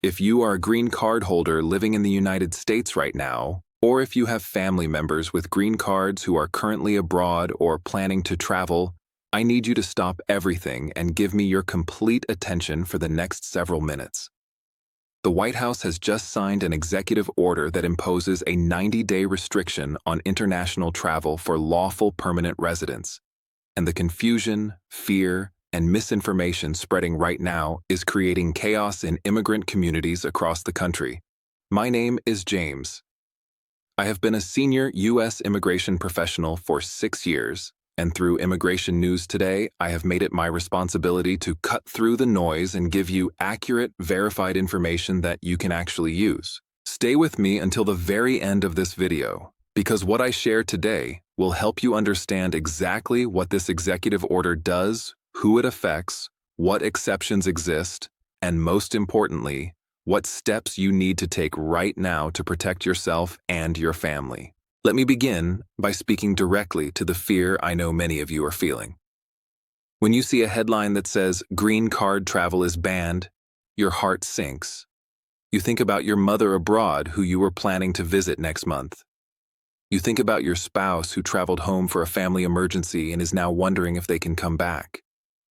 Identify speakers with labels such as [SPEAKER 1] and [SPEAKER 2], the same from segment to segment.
[SPEAKER 1] If you are a green card holder living in the United States right now, or if you have family members with green cards who are currently abroad or planning to travel, I need you to stop everything and give me your complete attention for the next several minutes. The White House has just signed an executive order that imposes a 90-day restriction on international travel for lawful permanent residents. And the confusion, fear, and misinformation spreading right now is creating chaos in immigrant communities across the country. My name is James. I have been a senior U.S. immigration professional for 6 years, and through Immigration News Today, I have made it my responsibility to cut through the noise and give you accurate, verified information that you can actually use. Stay with me until the very end of this video, because what I share today will help you understand exactly what this executive order does, who it affects, what exceptions exist, and most importantly, what steps you need to take right now to protect yourself and your family. Let me begin by speaking directly to the fear I know many of you are feeling. When you see a headline that says green card travel is banned, your heart sinks. You think about your mother abroad who you were planning to visit next month. You think about your spouse who traveled home for a family emergency and is now wondering if they can come back.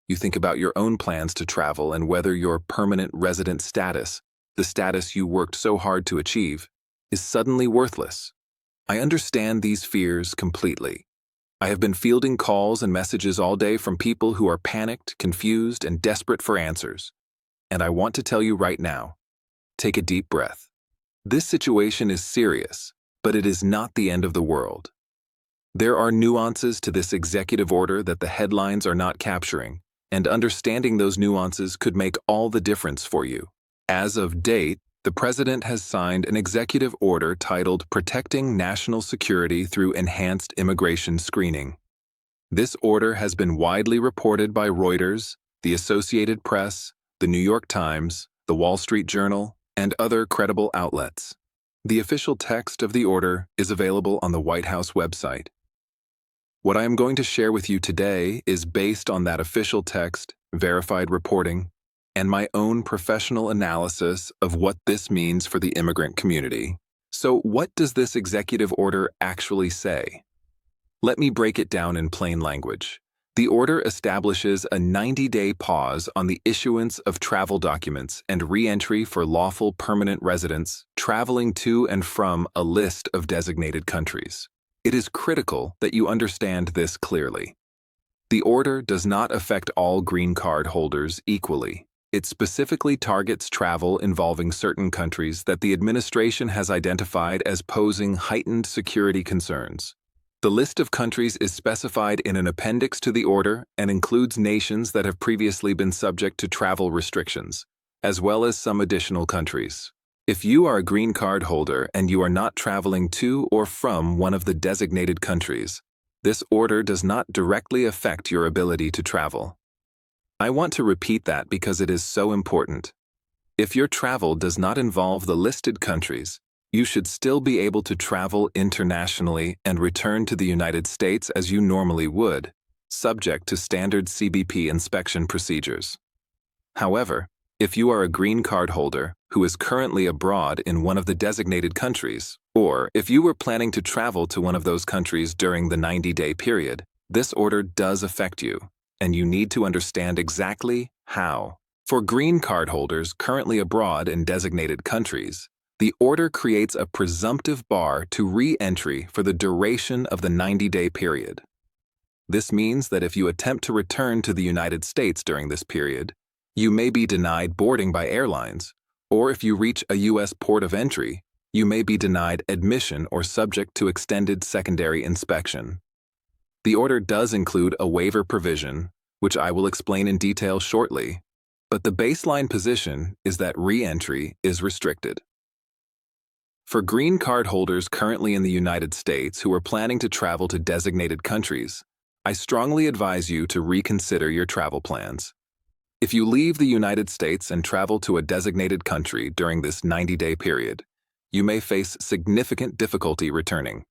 [SPEAKER 1] You think about your own plans to travel and whether your permanent resident status, the status you worked so hard to achieve, is suddenly worthless. I understand these fears completely. I have been fielding calls and messages all day from people who are panicked, confused, and desperate for answers. And I want to tell you right now, take a deep breath. This situation is serious, but it is not the end of the world. There are nuances to this executive order that the headlines are not capturing, and understanding those nuances could make all the difference for you. As of date, the President has signed an executive order titled Protecting National Security Through Enhanced Immigration Screening. This order has been widely reported by Reuters, the Associated Press, the New York Times, the Wall Street Journal, and other credible outlets. The official text of the order is available on the White House website. What I am going to share with you today is based on that official text, verified reporting, and my own professional analysis of what this means for the immigrant community. So what does this executive order actually say? Let me break it down in plain language. The order establishes a 90-day pause on the issuance of travel documents and re-entry for lawful permanent residents traveling to and from a list of designated countries. It is critical that you understand this clearly. The order does not affect all green card holders equally. It specifically targets travel involving certain countries that the administration has identified as posing heightened security concerns. The list of countries is specified in an appendix to the order and includes nations that have previously been subject to travel restrictions, as well as some additional countries. If you are a green card holder and you are not traveling to or from one of the designated countries, this order does not directly affect your ability to travel. I want to repeat that because it is so important. If your travel does not involve the listed countries, you should still be able to travel internationally and return to the United States as you normally would, subject to standard CBP inspection procedures. However, if you are a green card holder who is currently abroad in one of the designated countries, or if you were planning to travel to one of those countries during the 90-day period, this order does affect you, and you need to understand exactly how. For green card holders currently abroad in designated countries, the order creates a presumptive bar to re-entry for the duration of the 90-day period. This means that if you attempt to return to the United States during this period, you may be denied boarding by airlines, or if you reach a U.S. port of entry, you may be denied admission or subject to extended secondary inspection. The order does include a waiver provision, which I will explain in detail shortly, but the baseline position is that re-entry is restricted. For green card holders currently in the United States who are planning to travel to designated countries, I strongly advise you to reconsider your travel plans. If you leave the United States and travel to a designated country during this 90-day period, you may face significant difficulty returning.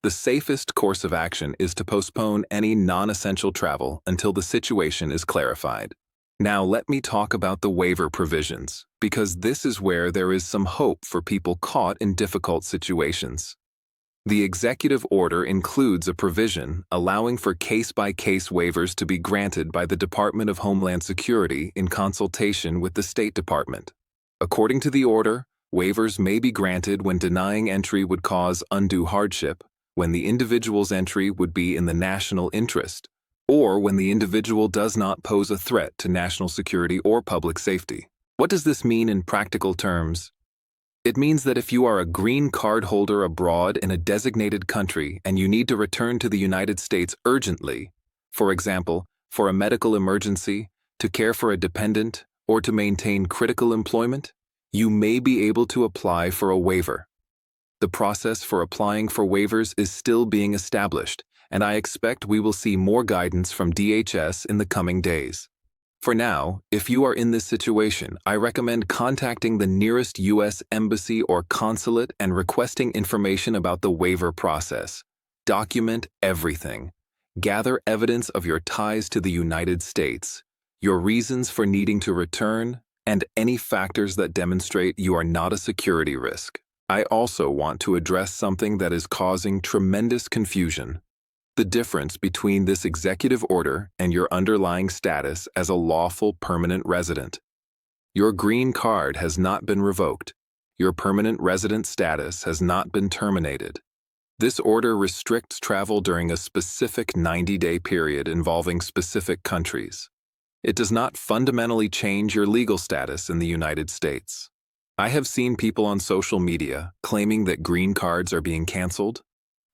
[SPEAKER 1] The safest course of action is to postpone any non-essential travel until the situation is clarified. Now let me talk about the waiver provisions, because this is where there is some hope for people caught in difficult situations. The executive order includes a provision allowing for case-by-case waivers to be granted by the Department of Homeland Security in consultation with the State Department. According to the order, waivers may be granted when denying entry would cause undue hardship, when the individual's entry would be in the national interest, or when the individual does not pose a threat to national security or public safety. What does this mean in practical terms? It means that if you are a green card holder abroad in a designated country and you need to return to the United States urgently, for example, for a medical emergency, to care for a dependent, or to maintain critical employment, you may be able to apply for a waiver. The process for applying for waivers is still being established, and I expect we will see more guidance from DHS in the coming days. For now, if you are in this situation, I recommend contacting the nearest U.S. embassy or consulate and requesting information about the waiver process. Document everything. Gather evidence of your ties to the United States, your reasons for needing to return, and any factors that demonstrate you are not a security risk. I also want to address something that is causing tremendous confusion: the difference between this executive order and your underlying status as a lawful permanent resident. Your green card has not been revoked. Your permanent resident status has not been terminated. This order restricts travel during a specific 90-day period involving specific countries. It does not fundamentally change your legal status in the United States. I have seen people on social media claiming that green cards are being canceled,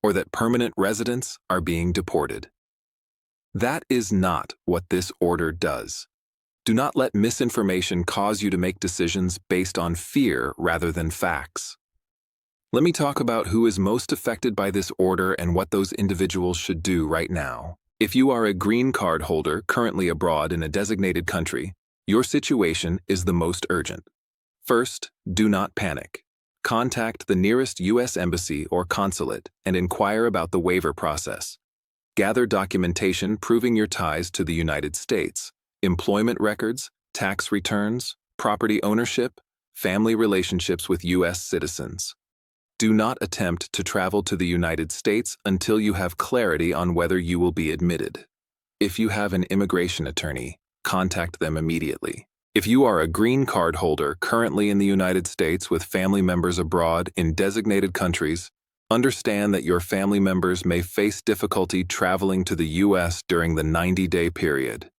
[SPEAKER 1] or that permanent residents are being deported. That is not what this order does. Do not let misinformation cause you to make decisions based on fear rather than facts. Let me talk about who is most affected by this order and what those individuals should do right now. If you are a green card holder currently abroad in a designated country, your situation is the most urgent. First, do not panic. Contact the nearest U.S. embassy or consulate and inquire about the waiver process. Gather documentation proving your ties to the United States, employment records, tax returns, property ownership, family relationships with U.S. citizens. Do not attempt to travel to the United States until you have clarity on whether you will be admitted. If you have an immigration attorney, contact them immediately. If you are a green card holder currently in the United States with family members abroad in designated countries, understand that your family members may face difficulty traveling to the U.S. during the 90-day period.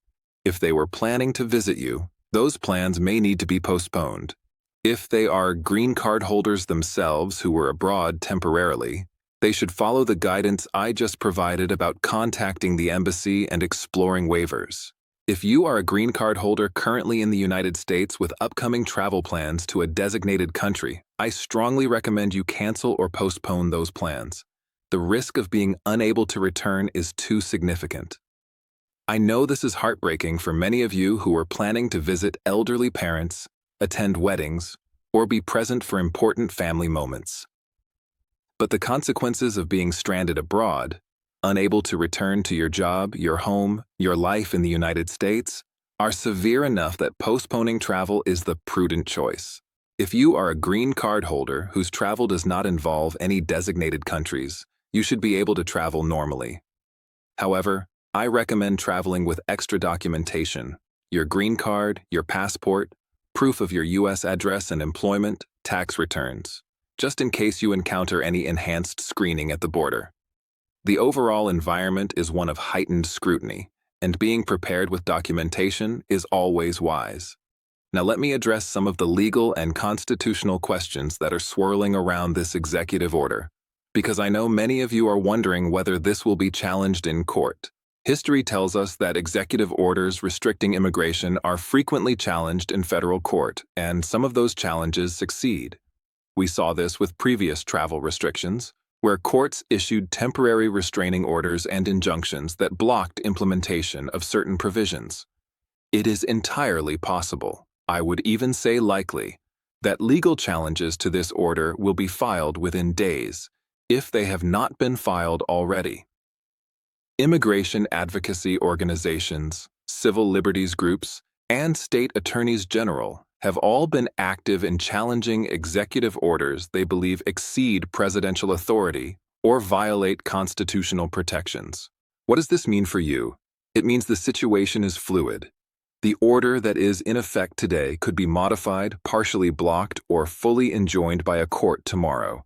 [SPEAKER 1] If they were planning to visit you, those plans may need to be postponed. If they are green card holders themselves who were abroad temporarily, they should follow the guidance I just provided about contacting the embassy and exploring waivers. If you are a green card holder currently in the United States with upcoming travel plans to a designated country, I strongly recommend you cancel or postpone those plans. The risk of being unable to return is too significant. I know this is heartbreaking for many of you who are planning to visit elderly parents, attend weddings, or be present for important family moments. But the consequences of being stranded abroad, unable to return to your job, your home, your life in the United States, are severe enough that postponing travel is the prudent choice. If you are a green card holder whose travel does not involve any designated countries, you should be able to travel normally. However, I recommend traveling with extra documentation: your green card, your passport, proof of your U.S. address and employment, tax returns, just in case you encounter any enhanced screening at the border. The overall environment is one of heightened scrutiny, and being prepared with documentation is always wise. Now let me address some of the legal and constitutional questions that are swirling around this executive order, because I know many of you are wondering whether this will be challenged in court. History tells us that executive orders restricting immigration are frequently challenged in federal court, and some of those challenges succeed. We saw this with previous travel restrictions, where courts issued temporary restraining orders and injunctions that blocked implementation of certain provisions. It is entirely possible, I would even say likely, that legal challenges to this order will be filed within days, if they have not been filed already. Immigration advocacy organizations, civil liberties groups, and state attorneys general have all been active in challenging executive orders they believe exceed presidential authority or violate constitutional protections. What does this mean for you? It means the situation is fluid. The order that is in effect today could be modified, partially blocked, or fully enjoined by a court tomorrow.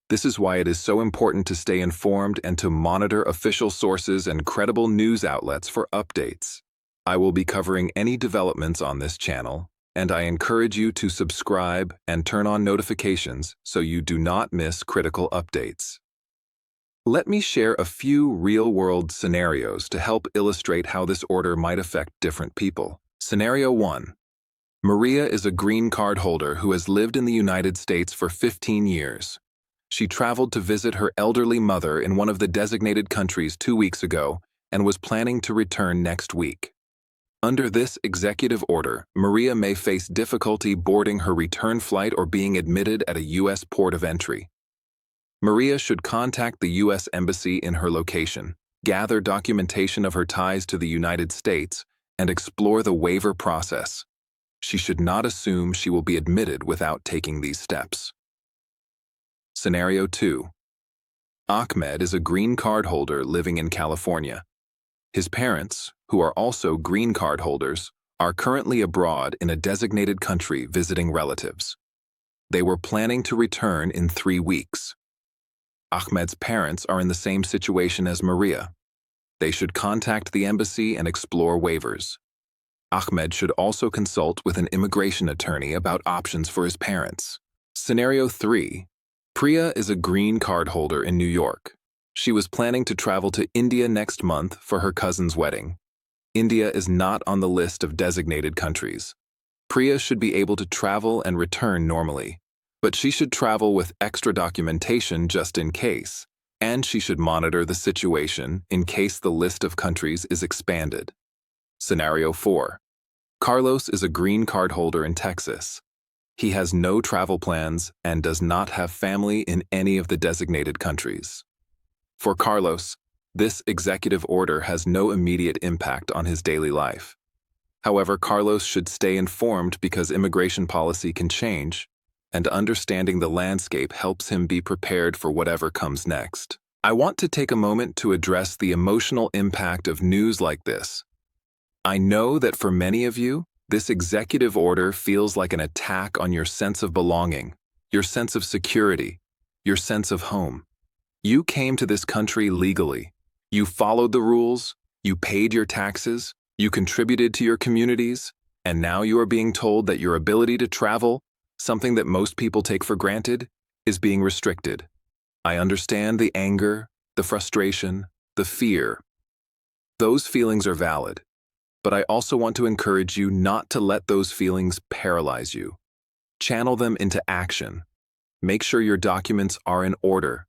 [SPEAKER 1] This is why it is so important to stay informed and to monitor official sources and credible news outlets for updates. I will be covering any developments on this channel, and I encourage you to subscribe and turn on notifications so you do not miss critical updates. Let me share a few real-world scenarios to help illustrate how this order might affect different people. Scenario 1. Maria is a green card holder who has lived in the United States for 15 years. She traveled to visit her elderly mother in one of the designated countries 2 weeks ago and was planning to return next week. Under this executive order, Maria may face difficulty boarding her return flight or being admitted at a U.S. port of entry. Maria should contact the U.S. Embassy in her location, gather documentation of her ties to the United States, and explore the waiver process. She should not assume she will be admitted without taking these steps. Scenario 2. Ahmed is a green card holder living in California. His parents, who are also green card holders, are currently abroad in a designated country visiting relatives. They were planning to return in 3 weeks. Ahmed's parents are in the same situation as Maria. They should contact the embassy and explore waivers. Ahmed should also consult with an immigration attorney about options for his parents. Scenario 3. Priya is a green card holder in New York. She was planning to travel to India next month for her cousin's wedding. India is not on the list of designated countries. Priya should be able to travel and return normally, but she should travel with extra documentation just in case, and she should monitor the situation in case the list of countries is expanded. Scenario 4. Carlos is a green card holder in Texas. He has no travel plans and does not have family in any of the designated countries. For Carlos, this executive order has no immediate impact on his daily life. However, Carlos should stay informed because immigration policy can change, and understanding the landscape helps him be prepared for whatever comes next. I want to take a moment to address the emotional impact of news like this. I know that for many of you, this executive order feels like an attack on your sense of belonging, your sense of security, your sense of home. You came to this country legally. You followed the rules, you paid your taxes, you contributed to your communities, and now you are being told that your ability to travel, something that most people take for granted, is being restricted. I understand the anger, the frustration, the fear. Those feelings are valid, but I also want to encourage you not to let those feelings paralyze you. Channel them into action. Make sure your documents are in order.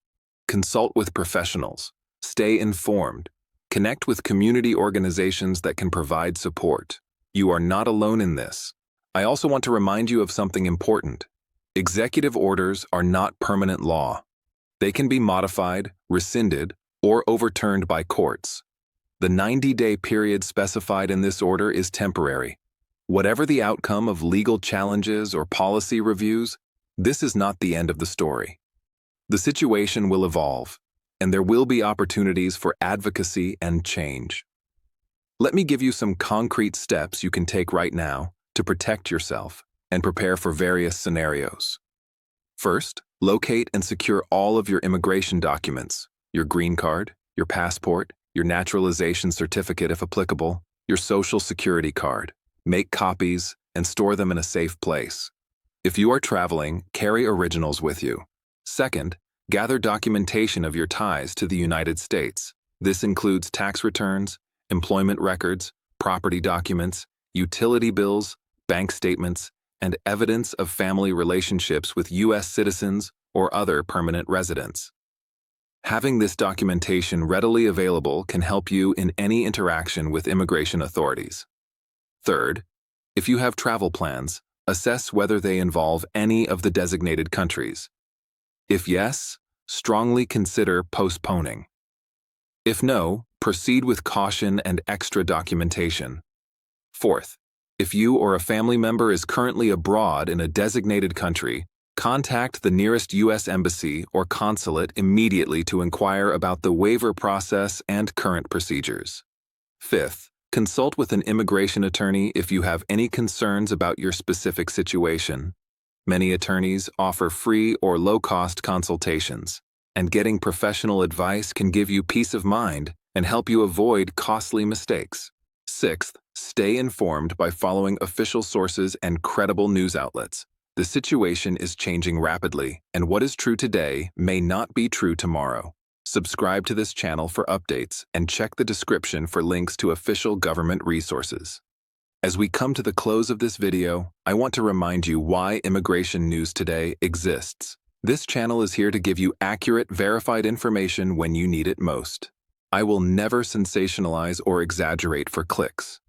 [SPEAKER 1] Consult with professionals. Stay informed. Connect with community organizations that can provide support. You are not alone in this. I also want to remind you of something important. Executive orders are not permanent law. They can be modified, rescinded, or overturned by courts. The 90-day period specified in this order is temporary. Whatever the outcome of legal challenges or policy reviews, this is not the end of the story. The situation will evolve, and there will be opportunities for advocacy and change. Let me give you some concrete steps you can take right now to protect yourself and prepare for various scenarios. First, locate and secure all of your immigration documents, your green card, your passport, your naturalization certificate if applicable, your social security card. Make copies and store them in a safe place. If you are traveling, carry originals with you. Second, gather documentation of your ties to the United States. This includes tax returns, employment records, property documents, utility bills, bank statements, and evidence of family relationships with U.S. citizens or other permanent residents. Having this documentation readily available can help you in any interaction with immigration authorities. Third, if you have travel plans, assess whether they involve any of the designated countries. If yes, strongly consider postponing. If no, proceed with caution and extra documentation. Fourth, If you or a family member is currently abroad in a designated country, contact the nearest U.S. Embassy or consulate immediately to inquire about the waiver process and current procedures. Fifth, consult with an immigration attorney if you have any concerns about your specific situation. Many attorneys offer free or low-cost consultations, and getting professional advice can give you peace of mind and help you avoid costly mistakes. Sixth, stay informed by following official sources and credible news outlets. The situation is changing rapidly, and what is true today may not be true tomorrow. Subscribe to this channel for updates and check the description for links to official government resources. As we come to the close of this video, I want to remind you why Immigration News Today exists. This channel is here to give you accurate, verified information when you need it most. I will never sensationalize or exaggerate for clicks.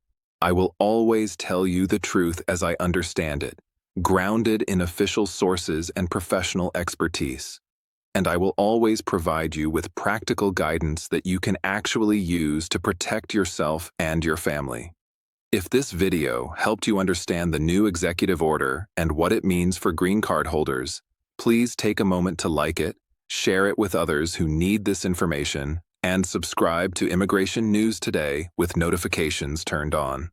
[SPEAKER 1] I will always tell you the truth as I understand it, grounded in official sources and professional expertise. And I will always provide you with practical guidance that you can actually use to protect yourself and your family. If this video helped you understand the new executive order and what it means for green card holders, please take a moment to like it, share it with others who need this information, and subscribe to Immigration News Today with notifications turned on.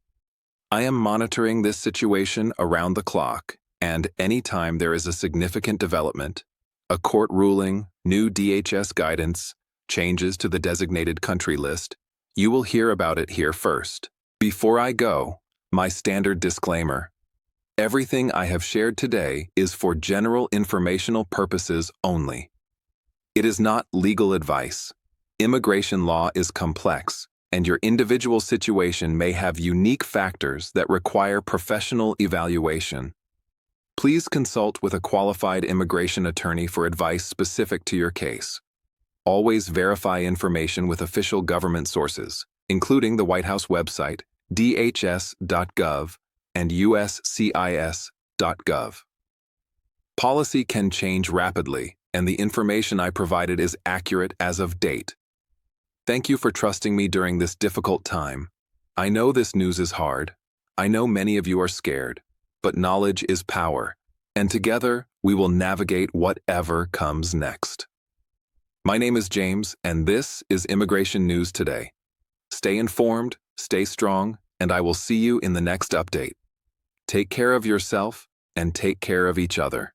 [SPEAKER 1] I am monitoring this situation around the clock, and anytime there is a significant development, a court ruling, new DHS guidance, changes to the designated country list, you will hear about it here first. Before I go, my standard disclaimer. Everything I have shared today is for general informational purposes only. It is not legal advice. Immigration law is complex, and your individual situation may have unique factors that require professional evaluation. Please consult with a qualified immigration attorney for advice specific to your case. Always verify information with official government sources, including the White House website, dhs.gov, and uscis.gov. Policy can change rapidly, and the information I provided is accurate as of date. Thank you for trusting me during this difficult time. I know this news is hard. I know many of you are scared, but knowledge is power, and together we will navigate whatever comes next. My name is James, and this is Immigration News Today. Stay informed, stay strong, and I will see you in the next update. Take care of yourself and take care of each other.